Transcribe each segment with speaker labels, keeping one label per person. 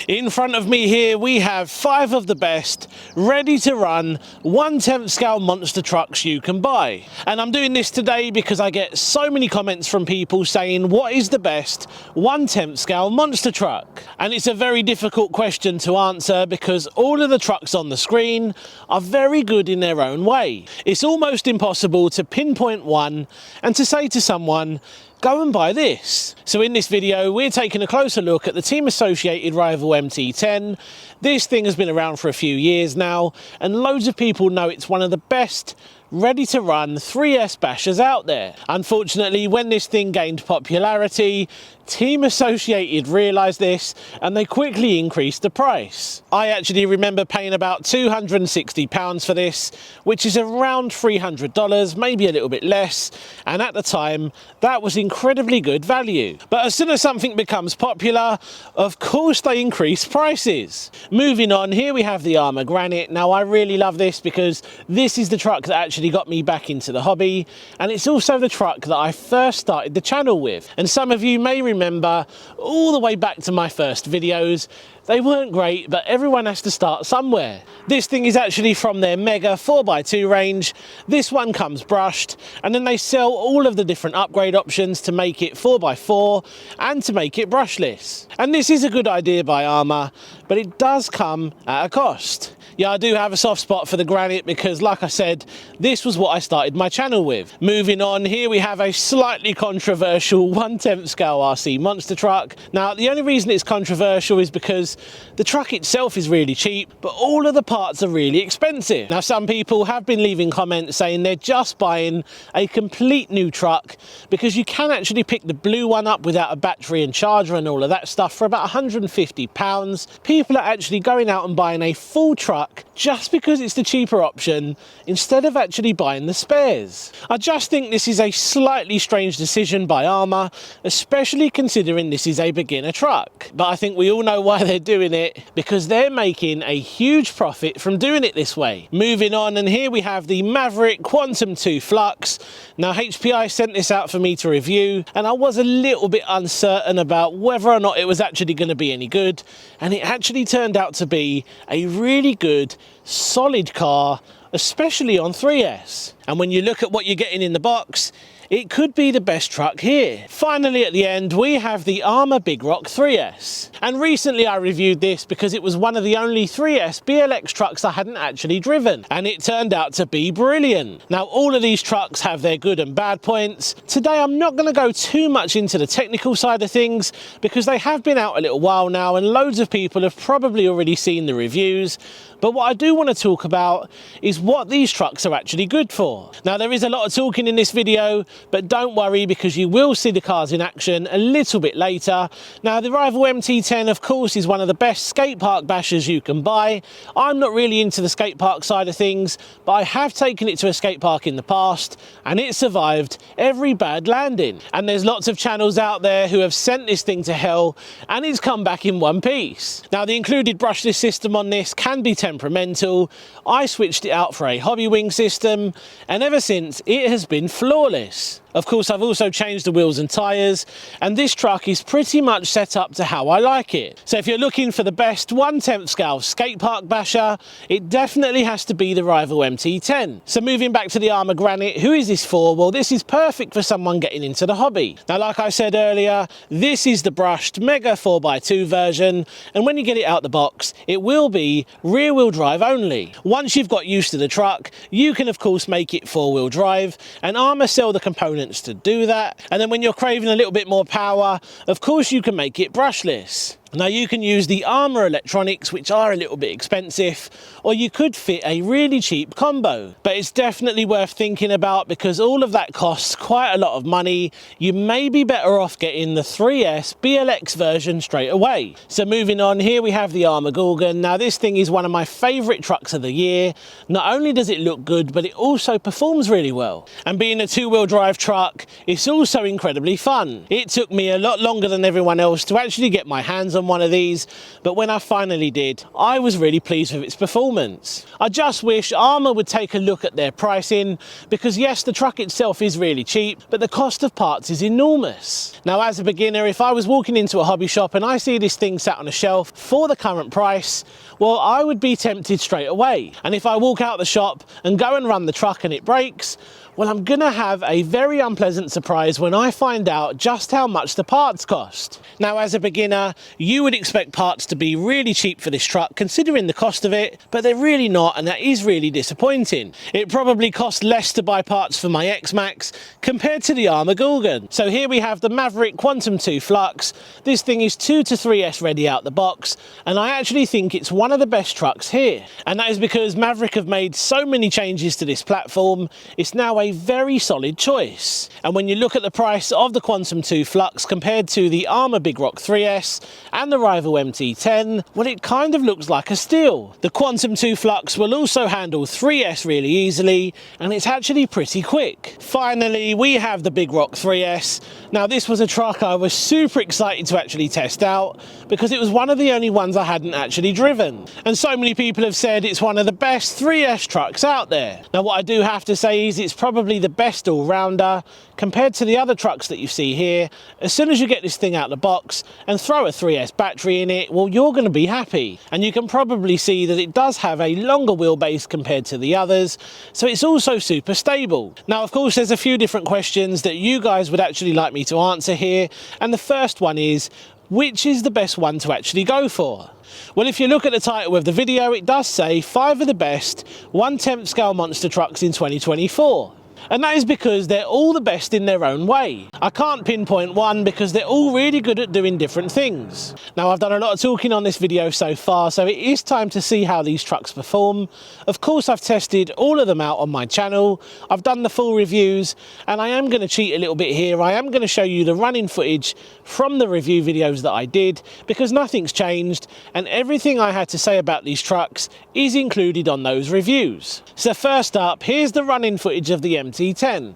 Speaker 1: In front of me here we have 5 of the best ready to run 1/10 scale monster trucks you can buy. And I'm doing this today because I get so many comments from people saying what is the best 1/10 scale monster truck? And it's a very difficult question to answer because all of the trucks on the screen are very good in their own way. It's almost impossible to pinpoint one and to say to someone, go and buy this. So in this video, we're taking a closer look at the Team Associated Rival MT10. This thing has been around for a few years now, and loads of people know it's one of the best ready to run 3S bashers out there. Unfortunately, when this thing gained popularity, Team Associated realised this and they quickly increased the price. I actually remember paying about £260 for this, which is around $300, maybe a little bit less, and at the time that was incredibly good value. But as soon as something becomes popular, of course they increase prices. Moving on, here we have the Armour Granite. Now I really love this because this is the truck that actually got me back into the hobby, and it's also the truck that I first started the channel with. And some of you may remember all the way back to my first videos. They weren't great, but everyone has to start somewhere. This thing is actually from their mega 4x2 range. This one comes brushed, and then they sell all of the different upgrade options to make it 4x4 and to make it brushless. And this is a good idea by Armour, but it does come at a cost. Yeah, I do have a soft spot for the Granite because, like I said, this was what I started my channel with. Moving on, here we have a slightly controversial 1/10 scale RC monster truck. Now, the only reason it's controversial is because the truck itself is really cheap, but all of the parts are really expensive. Now, some people have been leaving comments saying they're just buying a complete new truck because you can actually pick the blue one up without a battery and charger and all of that stuff for about £150. People are actually going out and buying a full truck just because it's the cheaper option instead of actually buying the spares. I just think this is a slightly strange decision by Armour, especially considering this is a beginner truck. But I think we all know why they're doing it, because they're making a huge profit from doing it this way. Moving on, and here we have the Maverick Quantum 2 Flux. Now HPI sent this out for me to review, and I was a little bit uncertain about whether or not it was actually going to be any good, and it actually turned out to be a really good, solid car, especially on 3S. And when you look at what you're getting in the box, it could be the best truck here. Finally, at the end, we have the Armour Big Rock 3S. And recently I reviewed this because it was one of the only 3S BLX trucks I hadn't actually driven, and it turned out to be brilliant. Now, all of these trucks have their good and bad points. Today, I'm not gonna go too much into the technical side of things because they have been out a little while now and loads of people have probably already seen the reviews. But what I do want to talk about is what these trucks are actually good for. Now, there is a lot of talking in this video, but don't worry because you will see the cars in action a little bit later. Now, the Rival MT10, of course, is one of the best skate park bashers you can buy. I'm not really into the skate park side of things, but I have taken it to a skate park in the past and it survived every bad landing. And there's lots of channels out there who have sent this thing to hell and it's come back in one piece. Now, the included brushless system on this can be temperamental. I switched it out for a hobby wing system, and ever since it has been flawless. Of course, I've also changed the wheels and tyres, and this truck is pretty much set up to how I like it. So if you're looking for the best 1/10 scale skate park basher, it definitely has to be the Rival MT10. So moving back to the Armour Granite, who is this for? Well, this is perfect for someone getting into the hobby. Now, like I said earlier, this is the brushed Mega 4x2 version, and when you get it out the box, it will be rear-wheel drive only. Once you've got used to the truck, you can of course make it 4-wheel drive, and Armour sell the components to do that. And then when you're craving a little bit more power, of course you can make it brushless. Now, you can use the Armour electronics, which are a little bit expensive, or you could fit a really cheap combo. But it's definitely worth thinking about because all of that costs quite a lot of money. You may be better off getting the 3S BLX version straight away. So moving on, here we have the Armour Gorgon. Now, this thing is one of my favourite trucks of the year. Not only does it look good, but it also performs really well. And being a 2-wheel drive truck, it's also incredibly fun. It took me a lot longer than everyone else to actually get my hands on than one of these, but when I finally did, I was really pleased with its performance. I just wish Armour would take a look at their pricing, because yes, the truck itself is really cheap, but the cost of parts is enormous. Now, as a beginner, if I was walking into a hobby shop and I see this thing sat on a shelf for the current price, well, I would be tempted straight away. And if I walk out the shop and go and run the truck and it breaks, well, I'm gonna have a very unpleasant surprise when I find out just how much the parts cost. Now, as a beginner, you would expect parts to be really cheap for this truck, considering the cost of it, but they're really not, and that is really disappointing. It probably cost less to buy parts for my X-Max compared to the Armour Gorgon. So here we have the Maverick Quantum 2 Flux. This thing is 2 to 3S ready out the box, and I actually think it's one of the best trucks here. And that is because Maverick have made so many changes to this platform, it's now a very solid choice. And when you look at the price of the Quantum 2 Flux compared to the Armour Big Rock 3S and the rival MT10, well, it kind of looks like a steal. The Quantum 2 Flux will also handle 3S really easily, and it's actually pretty quick. Finally, we have the Big Rock 3S. Now, this was a truck I was super excited to actually test out, because it was one of the only ones I hadn't actually driven. And so many people have said it's one of the best 3S trucks out there. Now, what I do have to say is it's probably the best all-rounder compared to the other trucks that you see here. As soon as you get this thing out of the box and throw a 3S battery in it, well, you're going to be happy. And you can probably see that it does have a longer wheelbase compared to the others, so it's also super stable. Now, of course, there's a few different questions that you guys would actually like me to answer here, and the first one is, which is the best one to actually go for? Well, if you look at the title of the video, it does say 5 of the best 1/10 scale monster trucks in 2024. And that is because they're all the best in their own way. I can't pinpoint one because they're all really good at doing different things. Now, I've done a lot of talking on this video so far, so it is time to see how these trucks perform. Of course, I've tested all of them out on my channel. I've done the full reviews, and I am going to cheat a little bit here. I am going to show you the running footage from the review videos that I did, because nothing's changed, and everything I had to say about these trucks is included on those reviews. So first up, here's the running footage of the MT10.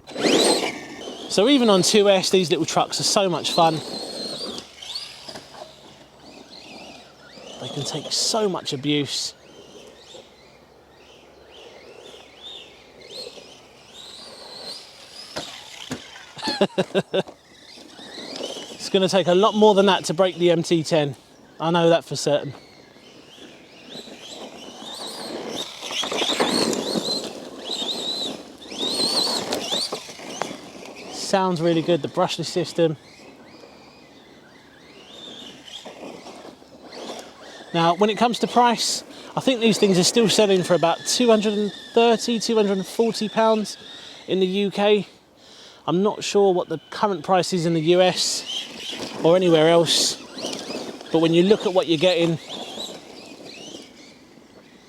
Speaker 1: So even on 2S, these little trucks are so much fun. They can take so much abuse. It's going to take a lot more than that to break the MT10. I know that for certain. Sounds really good, the brushless system. Now, when it comes to price, I think these things are still selling for about £230, £240 in the UK. I'm not sure what the current price is in the US or anywhere else, but when you look at what you're getting,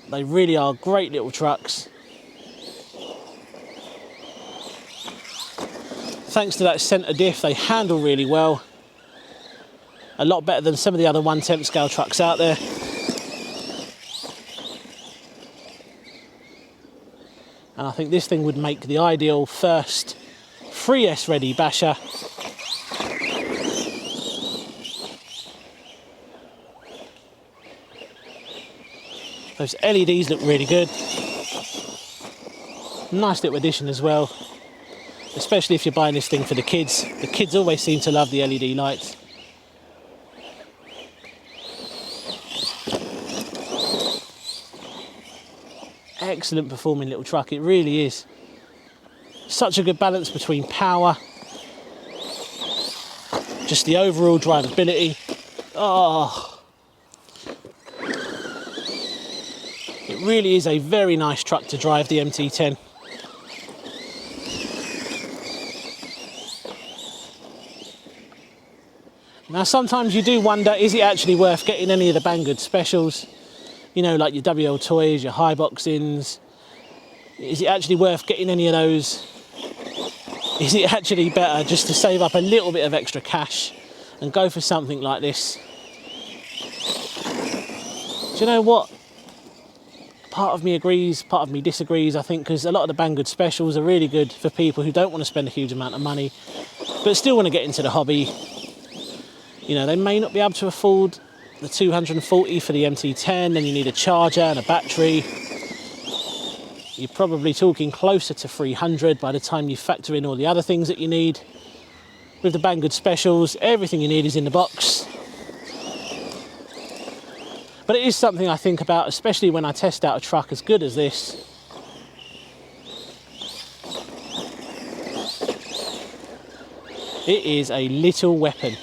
Speaker 1: they really are great little trucks. Thanks to that centre diff, they handle really well. A lot better than some of the other 1/10 scale trucks out there. And I think this thing would make the ideal first 3S ready basher. Those LEDs look really good. Nice little addition as well, especially if you're buying this thing for the kids. The kids always seem to love the LED lights. Excellent performing little truck, it really is. Such a good balance between power, just the overall drivability. Oh, it really is a very nice truck to drive, the MT10. Now, sometimes you do wonder, is it actually worth getting any of the Banggood specials? You know, like your WL Toys, your high boxings. Is it actually worth getting any of those? Is it actually better just to save up a little bit of extra cash and go for something like this? Do you know what? Part of me agrees, part of me disagrees, I think, because a lot of the Banggood specials are really good for people who don't want to spend a huge amount of money, but still want to get into the hobby. You know, they may not be able to afford the 240 for the MT10, then you need a charger and a battery. You're probably talking closer to 300 by the time you factor in all the other things that you need. With the Banggood specials, everything you need is in the box. But it is something I think about, especially when I test out a truck as good as this. It is a little weapon.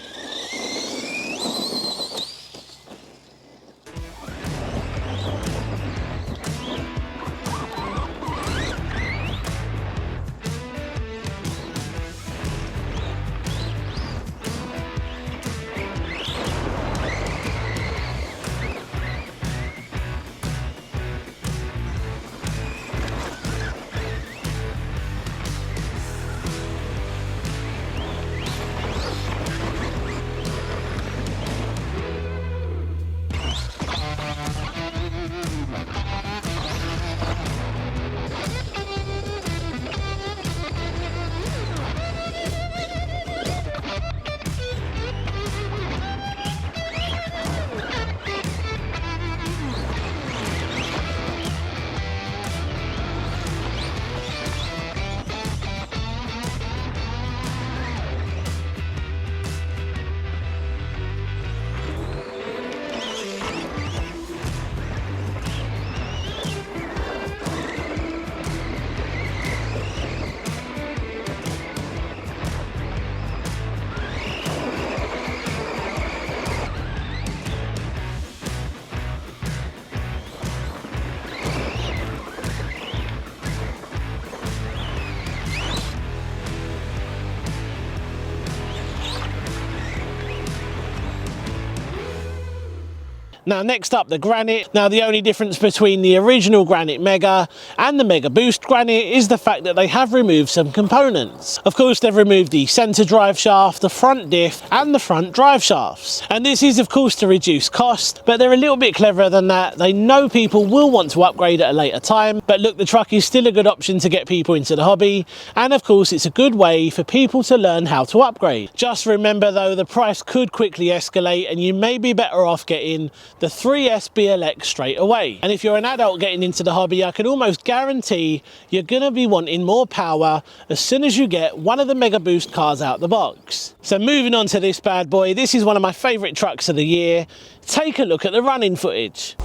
Speaker 1: Now next up, the Granite. Now the only difference between the original Granite Mega and the Mega Boost Granite is the fact that they have removed some components. Of course, they've removed the centre drive shaft, the front diff and the front drive shafts. And this is of course to reduce cost, but they're a little bit cleverer than that. They know people will want to upgrade at a later time, but look, the truck is still a good option to get people into the hobby. And of course, it's a good way for people to learn how to upgrade. Just remember though, the price could quickly escalate and you may be better off getting the 3S BLX straight away. And if you're an adult getting into the hobby, I can almost guarantee you're gonna be wanting more power as soon as you get one of the Mega Boost cars out the box. So moving on to this bad boy, this is one of my favorite trucks of the year. Take a look at the running footage.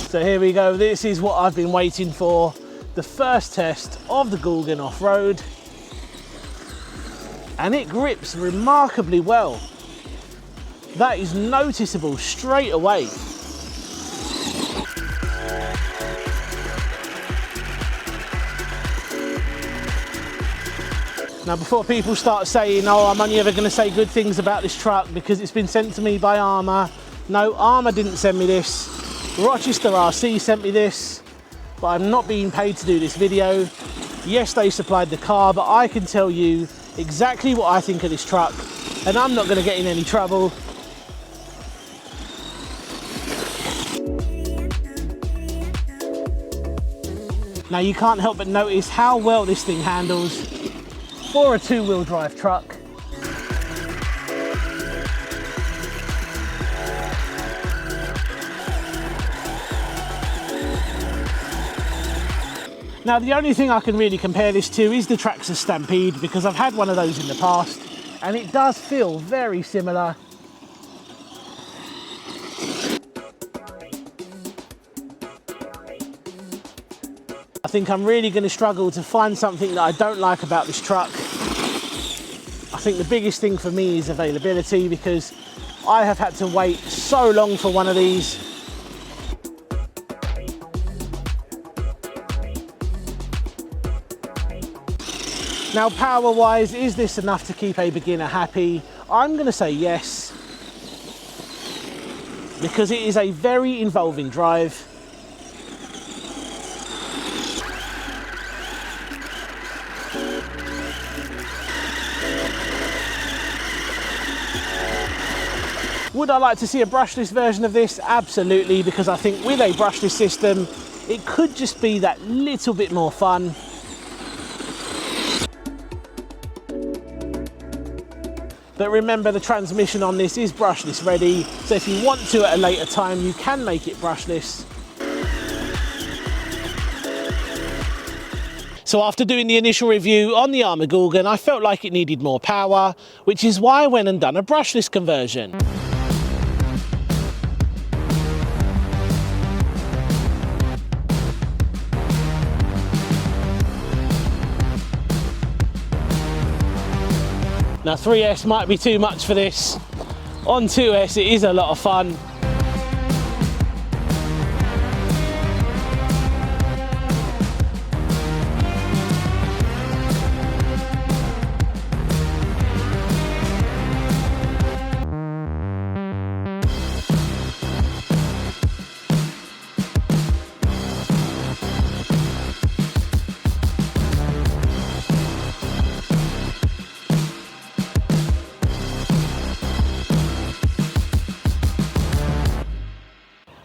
Speaker 1: So here we go, this is what I've been waiting for. The first test of the Gorgon off-road. And it grips remarkably well. That is noticeable straight away. Now before people start saying, oh, I'm only ever going to say good things about this truck because it's been sent to me by Armour. No, Armour didn't send me this. Rochester RC sent me this, but I'm not being paid to do this video. Yes, they supplied the car, but I can tell you exactly what I think of this truck and I'm not going to get in any trouble. Now you can't help but notice how well this thing handles for a two-wheel drive truck. Now the only thing I can really compare this to is the Traxxas Stampede because I've had one of those in the past and it does feel very similar. I think I'm really going to struggle to find something that I don't like about this truck. I think the biggest thing for me is availability because I have had to wait so long for one of these. Now power wise, is this enough to keep a beginner happy? I'm going to say yes, because it is a very involving drive. Would I like to see a brushless version of this? Absolutely, because I think with a brushless system, it could just be that little bit more fun. But remember, the transmission on this is brushless ready, so if you want to at a later time, you can make it brushless. So after doing the initial review on the Armour Gorgon, I felt like it needed more power, which is why I went and done a brushless conversion. Now 3S might be too much for this. On 2S it is a lot of fun.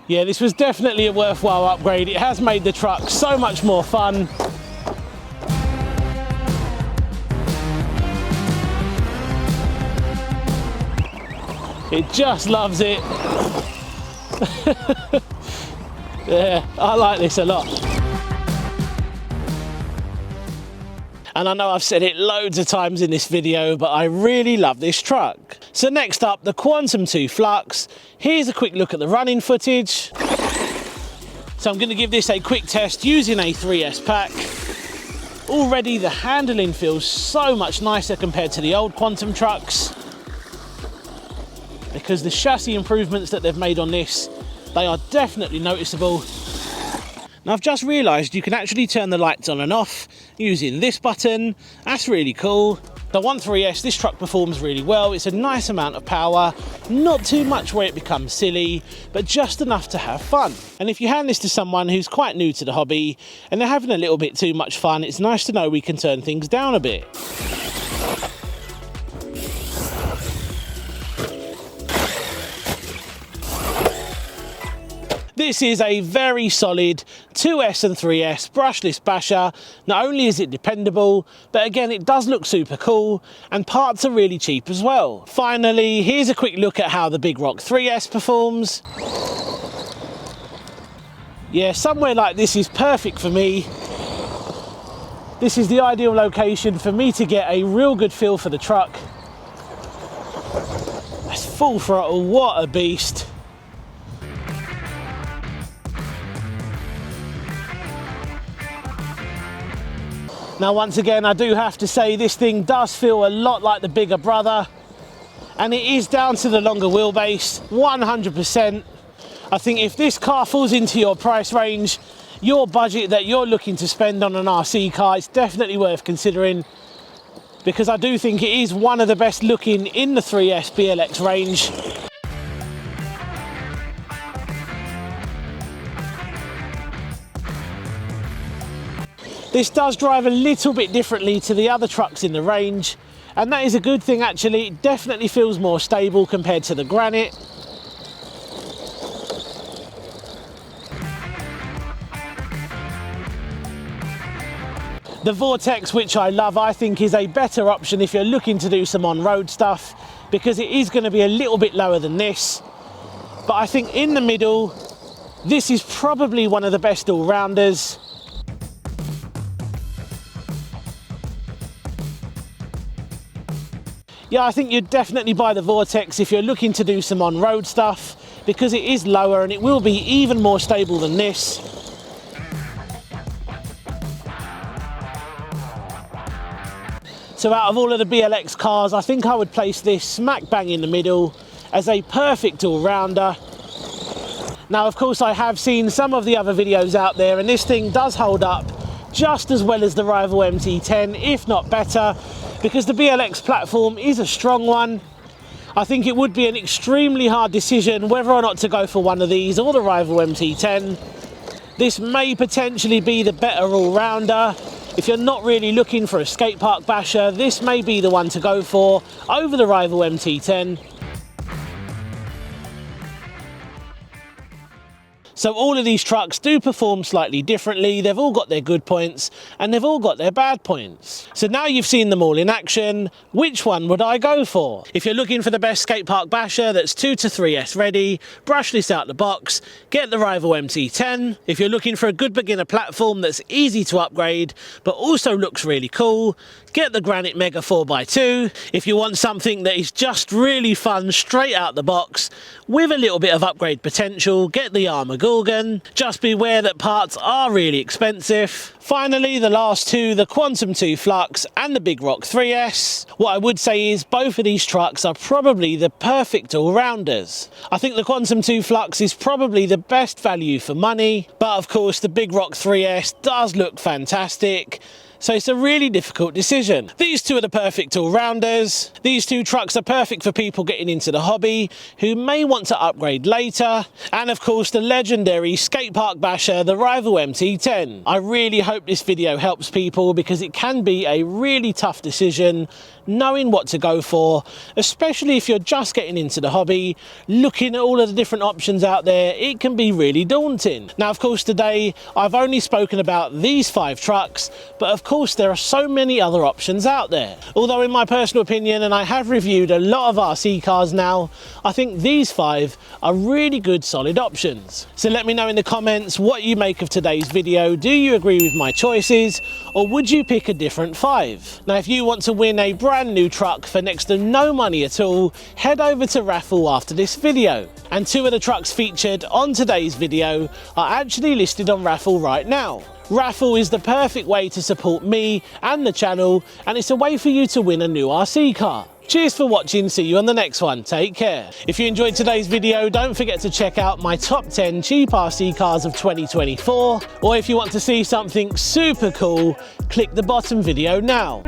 Speaker 1: Yeah, this was definitely a worthwhile upgrade. It has made the truck so much more fun. It just loves it. Yeah, I like this a lot. And I know I've said it loads of times in this video, but I really love this truck. So next up, the Quantum 2 Flux. Here's a quick look at the running footage. So I'm going to give this a quick test using a 3S pack. Already the handling feels so much nicer compared to the old Quantum trucks, because the chassis improvements that they've made on this, they are definitely noticeable. Now I've just realised you can actually turn the lights on and off using this button. That's really cool. The 1.3S, this truck performs really well. It's a nice amount of power, not too much where it becomes silly, but just enough to have fun. And if you hand this to someone who's quite new to the hobby and they're having a little bit too much fun, it's nice to know we can turn things down a bit. This is a very solid 2S and 3S brushless basher. Not only is it dependable, but again, it does look super cool, and parts are really cheap as well. Finally, here's a quick look at how the Big Rock 3S performs. Yeah, somewhere like this is perfect for me. This is the ideal location for me to get a real good feel for the truck. That's full throttle, what a beast. Now once again, I do have to say this thing does feel a lot like the bigger brother, and it is down to the longer wheelbase, 100%. I think if this car falls into your price range, your budget that you're looking to spend on an RC car, it's definitely worth considering, because I do think it is one of the best looking in the 3S BLX range. This does drive a little bit differently to the other trucks in the range, and that is a good thing actually. It definitely feels more stable compared to the Granite. The Vortex, which I love, I think is a better option if you're looking to do some on-road stuff, because it is going to be a little bit lower than this. But I think in the middle, this is probably one of the best all-rounders. Yeah, I think you'd definitely buy the Vortex if you're looking to do some on-road stuff, because it is lower and it will be even more stable than this. So out of all of the BLX cars, I think I would place this smack bang in the middle as a perfect all-rounder. Now, of course, I have seen some of the other videos out there, and this thing does hold up just as well as the rival MT10, if not better, because the BLX platform is a strong one. I think it would be an extremely hard decision whether or not to go for one of these or the rival MT10. This may potentially be the better all-rounder. If you're not really looking for a skate park basher, this may be the one to go for over the rival MT10. So all of these trucks do perform slightly differently. They've all got their good points and they've all got their bad points. So now you've seen them all in action, which one would I go for? If you're looking for the best skate park basher that's 2 to 3S ready, brushless out the box, get the Rival MT10. If you're looking for a good beginner platform that's easy to upgrade but also looks really cool, get the Granite Mega 4x2. If you want something that is just really fun straight out the box with a little bit of upgrade potential, get the Armour Gorgon. Just beware that parts are really expensive. Finally, the last two, the Quantum 2 Flux and the Big Rock 3S. What I would say is both of these trucks are probably the perfect all-rounders. I think the Quantum 2 Flux is probably the best value for money, but of course the Big Rock 3S does look fantastic. So it's a really difficult decision. These two are the perfect all-rounders. These two trucks are perfect for people getting into the hobby who may want to upgrade later. And of course the legendary skate park basher, the Rival MT10. I really hope this video helps people because it can be a really tough decision knowing what to go for, especially if you're just getting into the hobby. Looking at all of the different options out there, it can be really daunting. Now of course today I've only spoken about these 5 trucks, but of course there are so many other options out there. Although in my personal opinion, and I have reviewed a lot of RC cars now, I think these 5 are really good solid options. So let me know in the comments what you make of today's video. Do you agree with my choices or would you pick a different 5? Now if you want to win a brand new truck for next to no money at all, head over to Raffle after this video. And 2 of the trucks featured on today's video are actually listed on Raffle right now. Raffle is the perfect way to support me and the channel, and it's a way for you to win a new RC car. Cheers for watching, see you on the next one, take care. If you enjoyed today's video, don't forget to check out my top 10 cheap RC cars of 2024, or if you want to see something super cool, click the bottom video now.